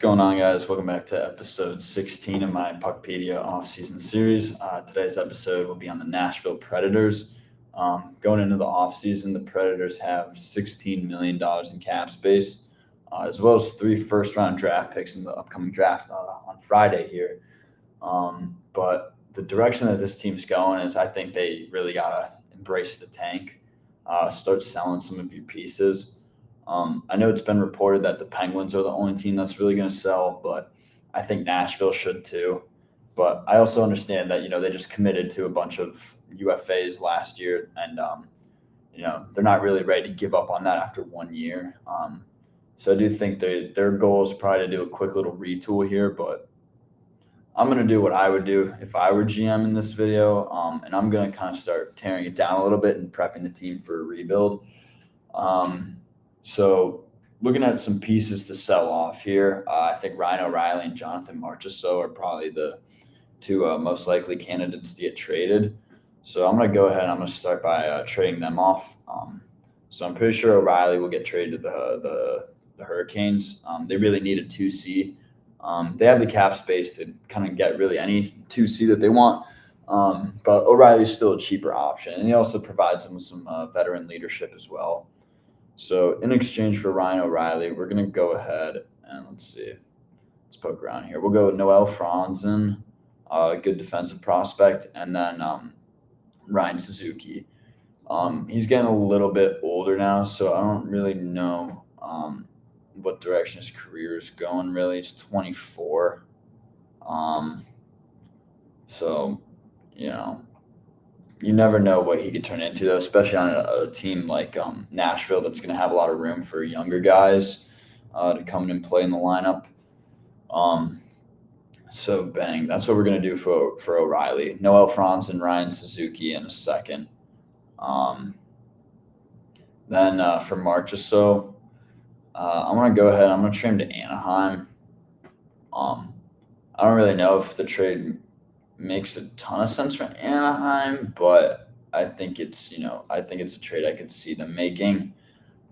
going on, guys? Welcome back to episode 16 of my Puckpedia offseason series. Today's episode will be on the Nashville Predators. Going into the offseason, the Predators have $16 million in cap space, as well as 3 first-round draft picks in the upcoming draft on Friday here. But the direction that this team's going is I think they really got to embrace the tank, start selling some of your pieces. I know it's been reported that the Penguins are the only team that's really going to sell, but I think Nashville should too. But I also understand that they just committed to a bunch of UFAs last year, and they're not really ready to give up on that after 1 year. So I do think their goal is probably to do a quick little retool here, but I'm going to do what I would do if I were GM in this video, and I'm going to kind of start tearing it down a little bit and prepping the team for a rebuild. So looking at some pieces to sell off here, I think Ryan O'Reilly and Jonathan Marchessault are probably the two most likely candidates to get traded. So I'm going to go ahead and I'm going to start by trading them off. So I'm pretty sure O'Reilly will get traded to the Hurricanes. They really need a 2C. They have the cap space to kind of get really any 2C that they want. But O'Reilly's still a cheaper option, and he also provides them with some veteran leadership as well. So in exchange for Ryan O'Reilly, we're going to go ahead and let's poke around here. We'll go with Noel Franzen, a good defensive prospect, and then Ryan Suzuki. He's getting a little bit older now, so I don't really know what direction his career is going. Really, he's 24. So you never know what he could turn into, though, especially on a team like Nashville that's going to have a lot of room for younger guys to come in and play in the lineup. So, bang, that's what we're going to do for O'Reilly. Noel Franz and Ryan Suzuki in a second. Then for Marchessault, I'm going to go ahead. I'm going to trade him to Anaheim. I don't really know if the trade makes a ton of sense for Anaheim, but I think it's a trade I could see them making.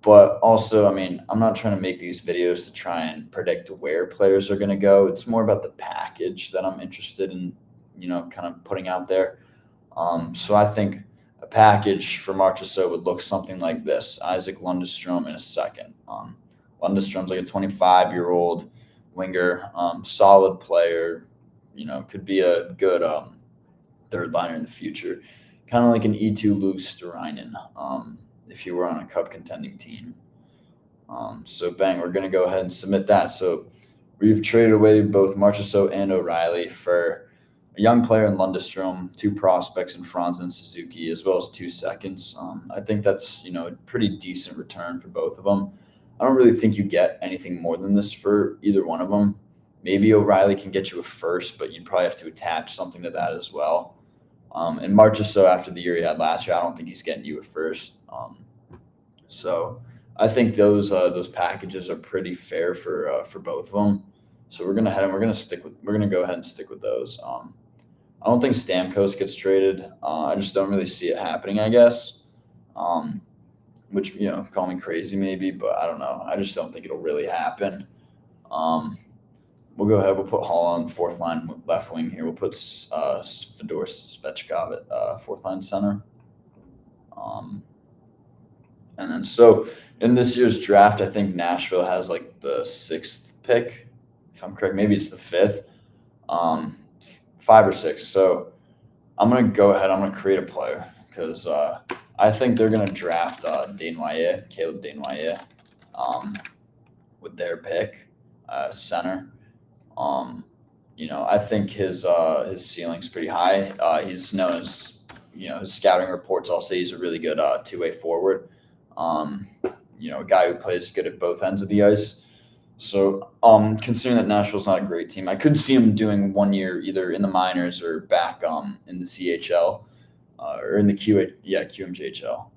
But also, I'm not trying to make these videos to try and predict where players are going to go. It's more about the package that I'm interested in, kind of putting out there. So I think a package for Marchessault would look something like this: Isaac Lundestrom in a second. Lundestrom's like a 25-year-old winger, solid player. Could be a good third liner in the future. Kind of like an E2 Luuksterainen if you were on a cup contending team. So bang, we're going to go ahead and submit that. So we've traded away both Marchessault and O'Reilly for a young player in Lundestrom, 2 prospects in Franz and Suzuki, as well as 2 seconds. I think that's a pretty decent return for both of them. I don't really think you get anything more than this for either one of them. Maybe O'Reilly can get you a first, but you'd probably have to attach something to that as well. And Marchessault, after the year he had last year, I don't think he's getting you a first. So I think those packages are pretty fair for both of them. So we're gonna go ahead and stick with those. I don't think Stamkos gets traded. I just don't really see it happening, I guess. Which call me crazy maybe, but I don't know. I just don't think it'll really happen. We'll go ahead. We'll put Hall on 4th line left wing here. We'll put Fedor Svechkov at 4th line center. And then so in this year's draft, I think Nashville has like the 6th pick, if I'm correct. Maybe it's the 5th, 5 or 6. So I'm gonna go ahead. I'm gonna create a player because I think they're gonna draft Caleb Desnoyers, with their pick, center. I think his ceiling's pretty high. He's known as, his scouting reports all say he's a really good 2-way forward. A guy who plays good at both ends of the ice. So, considering that Nashville's not a great team, I could see him doing 1 year either in the minors or back in the CHL or in the QMJHL.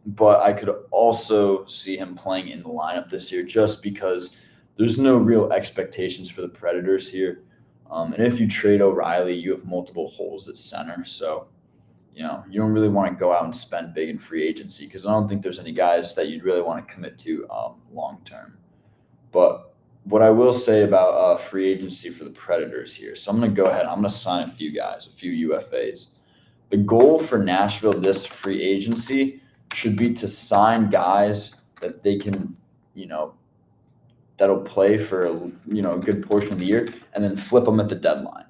But I could also see him playing in the lineup this year just because there's no real expectations for the Predators here. And if you trade O'Reilly, you have multiple holes at center. So, you don't really want to go out and spend big in free agency because I don't think there's any guys that you'd really want to commit to long term. But what I will say about free agency for the Predators here. So I'm going to go ahead. I'm going to sign a few guys, a few UFAs. The goal for Nashville this free agency should be to sign guys that they can, you know, that'll play for a good portion of the year, and then flip them at the deadline.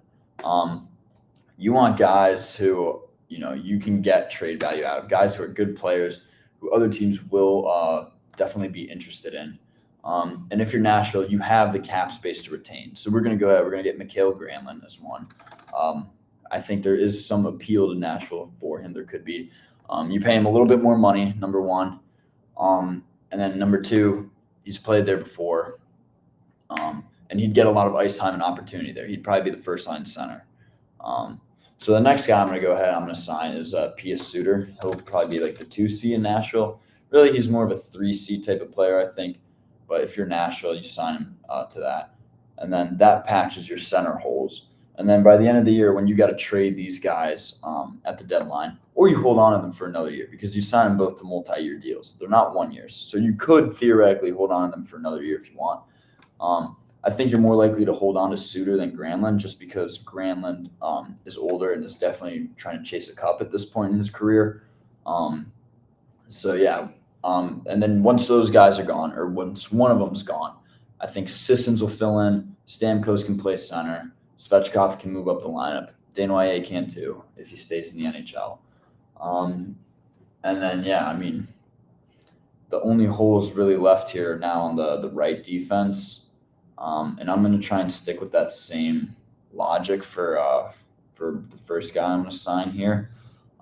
You want guys who you can get trade value out of, guys who are good players, who other teams will definitely be interested in. And if you're Nashville, you have the cap space to retain. So we're going to go ahead. We're going to get Mikael Granlund as one. I think there is some appeal to Nashville for him. There could be. You pay him a little bit more money, number one. And then number two, he's played there before. And he'd get a lot of ice time and opportunity there. He'd probably be the first line center. So the next guy I'm going to go ahead I'm going to sign is P.S. Suter. He'll probably be like the 2C in Nashville. Really, he's more of a 3C type of player, I think. But if you're Nashville, you sign him to that. And then that patches your center holes. And then by the end of the year, when you got to trade these guys at the deadline, or you hold on to them for another year because you sign them both to multi-year deals. They're not 1 year. So you could theoretically hold on to them for another year if you want. I think you're more likely to hold on to Suter than Granlund just because Granlund is older and is definitely trying to chase a cup at this point in his career. So, yeah. And then once those guys are gone, or once one of them's gone, I think Sissons will fill in. Stamkos can play center. Svechkov can move up the lineup. Desnoyers can too if he stays in the NHL. And then, yeah, I mean, the only holes really left here now on the right defense. And I'm going to try and stick with that same logic for the first guy I'm going to sign here.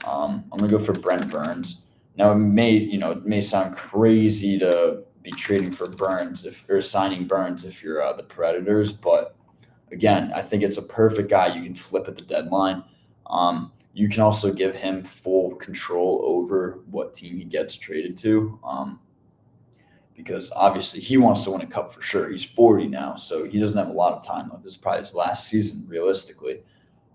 I'm going to go for Brent Burns. Now it may sound crazy to be trading for Burns or signing Burns if you're the Predators, but again, I think it's a perfect guy you can flip at the deadline. You can also give him full control over what team he gets traded to. Because obviously he wants to win a cup for sure. He's 40 now, so he doesn't have a lot of time left. This is probably his last season, realistically.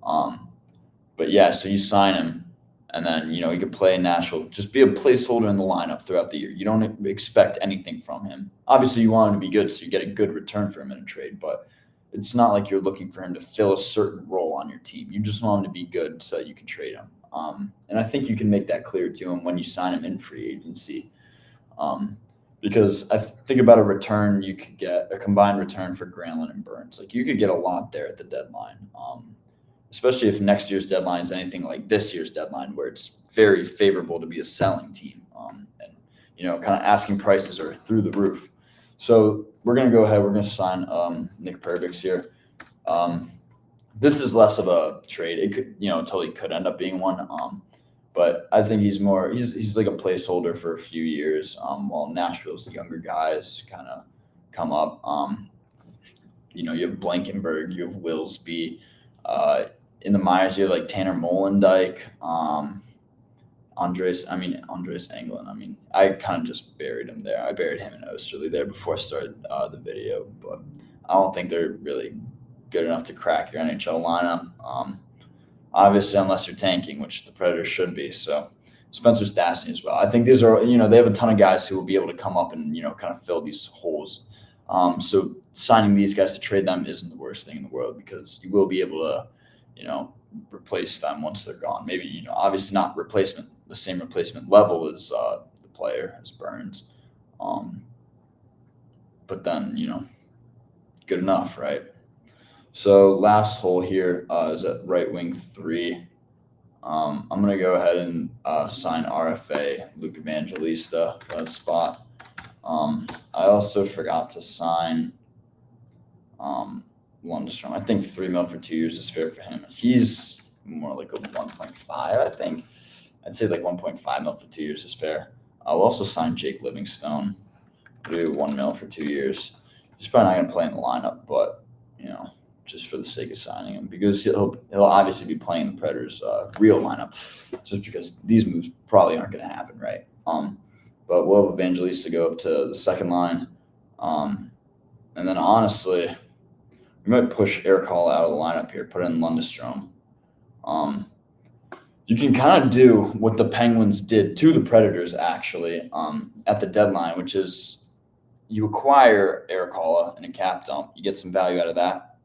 But yeah, so you sign him, and then he could play in Nashville. Just be a placeholder in the lineup throughout the year. You don't expect anything from him. Obviously, you want him to be good, so you get a good return for him in a trade. But it's not like you're looking for him to fill a certain role on your team. You just want him to be good so that you can trade him. And I think you can make that clear to him when you sign him in free agency. Because I think about a return, you could get a combined return for Granlund and Burns. Like you could get a lot there at the deadline, especially if next year's deadline is anything like this year's deadline, where it's very favorable to be a selling team, and kind of asking prices are through the roof. So we're gonna go ahead. We're gonna sign Nick Perbix here. This is less of a trade. It could totally could end up being one. But I think he's like a placeholder for a few years while Nashville's younger guys kind of come up. You have Blankenberg, you have Willsby. In the minors, you have like Tanner Molendijk, Andres Englund. I kind of just buried him there. I buried him in Osterley there before I started the video. But I don't think they're really good enough to crack your NHL lineup. Obviously, unless you're tanking, which the Predators should be. So Spencer Stastny as well. I think these are, they have a ton of guys who will be able to come up and, kind of fill these holes. So signing these guys to trade them isn't the worst thing in the world because you will be able to, replace them once they're gone. Maybe, obviously not the same replacement level as the player, as Burns. But then, good enough, right? So last hole here is at right wing 3. I'm going to go ahead and sign RFA, Luke Evangelista, for that spot. I also forgot to sign Lundstrom. I think $3 million for 2 years is fair for him. He's more like a 1.5, I think. I'd say like 1.5 million for 2 years is fair. I'll also sign Jake Livingstone, do $1 million for 2 years. He's probably not going to play in the lineup, but just for the sake of signing him, because he'll obviously be playing the Predators' real lineup, just because these moves probably aren't going to happen, right? But we'll have Evangelista go up to the second line, and then honestly, we might push Eric Hall out of the lineup here, put in Lundestrom. You can kind of do what the Penguins did to the Predators actually at the deadline, which is you acquire Eric Halla in a cap dump, you get some value out of that,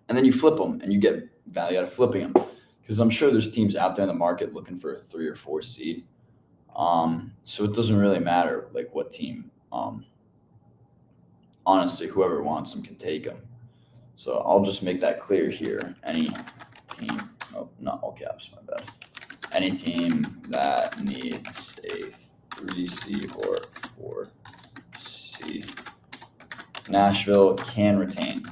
and then you flip them and you get value out of flipping them. Because I'm sure there's teams out there in the market looking for a 3 or 4 seed. So it doesn't really matter like what team. Honestly, whoever wants them can take them. So I'll just make that clear here. Any team, oh, not all caps, my bad. Any team that needs a 3C or 4C, Nashville can retain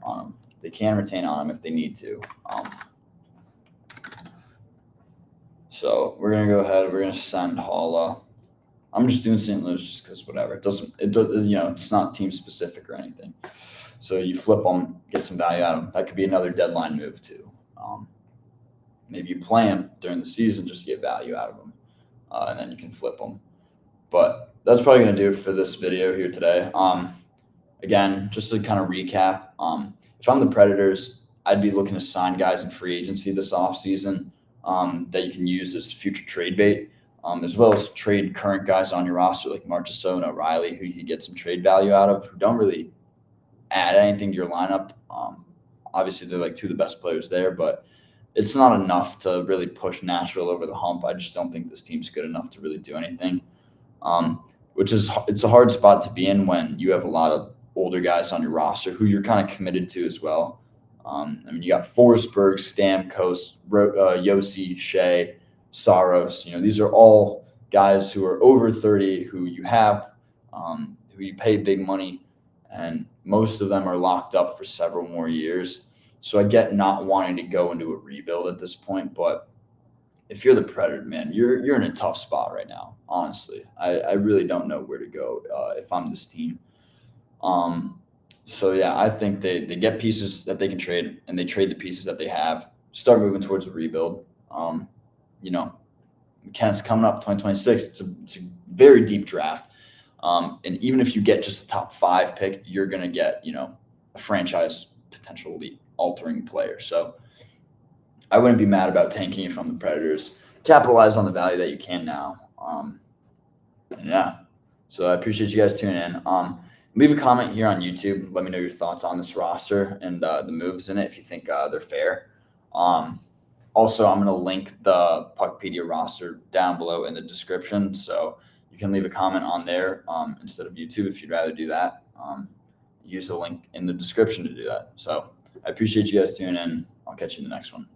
on them. They can retain on them if they need to. So we're gonna go ahead. We're gonna send Halla. I'm just doing St. Louis just because whatever. It does. It's not team specific or anything. So you flip them, get some value out of them. That could be another deadline move too. Maybe you play them during the season just to get value out of them, and then you can flip them. But that's probably going to do it for this video here today. Again, just to kind of recap, if I'm the Predators, I'd be looking to sign guys in free agency this offseason that you can use as future trade bait, as well as trade current guys on your roster like Marchessault and O'Reilly, who you could get some trade value out of, who don't really add anything to your lineup. Obviously, they're like two of the best players there, but it's not enough to really push Nashville over the hump. I just don't think this team's good enough to really do anything. It's a hard spot to be in when you have a lot of older guys on your roster who you're kind of committed to as well. You got Forsberg, Stamkos, Yossi, Shea, Saros. These are all guys who are over 30, who you have, who you pay big money, and most of them are locked up for several more years. So I get not wanting to go into a rebuild at this point, but if you're the Predator, man, you're in a tough spot right now. Honestly, I really don't know where to go if I'm this team. So yeah, I think they get pieces that they can trade, and they trade the pieces that they have. Start moving towards a rebuild. McKenna's coming up 2026. It's a very deep draft, and even if you get just a top 5 pick, you're gonna get a franchise potentially altering player. So I wouldn't be mad about tanking it from the Predators. Capitalize on the value that you can now. And yeah, so I appreciate you guys tuning in. Leave a comment here on YouTube. Let me know your thoughts on this roster and the moves in it if you think they're fair. Also, I'm going to link the Puckpedia roster down below in the description, so you can leave a comment on there instead of YouTube if you'd rather do that. Use the link in the description to do that. So I appreciate you guys tuning in. I'll catch you in the next one.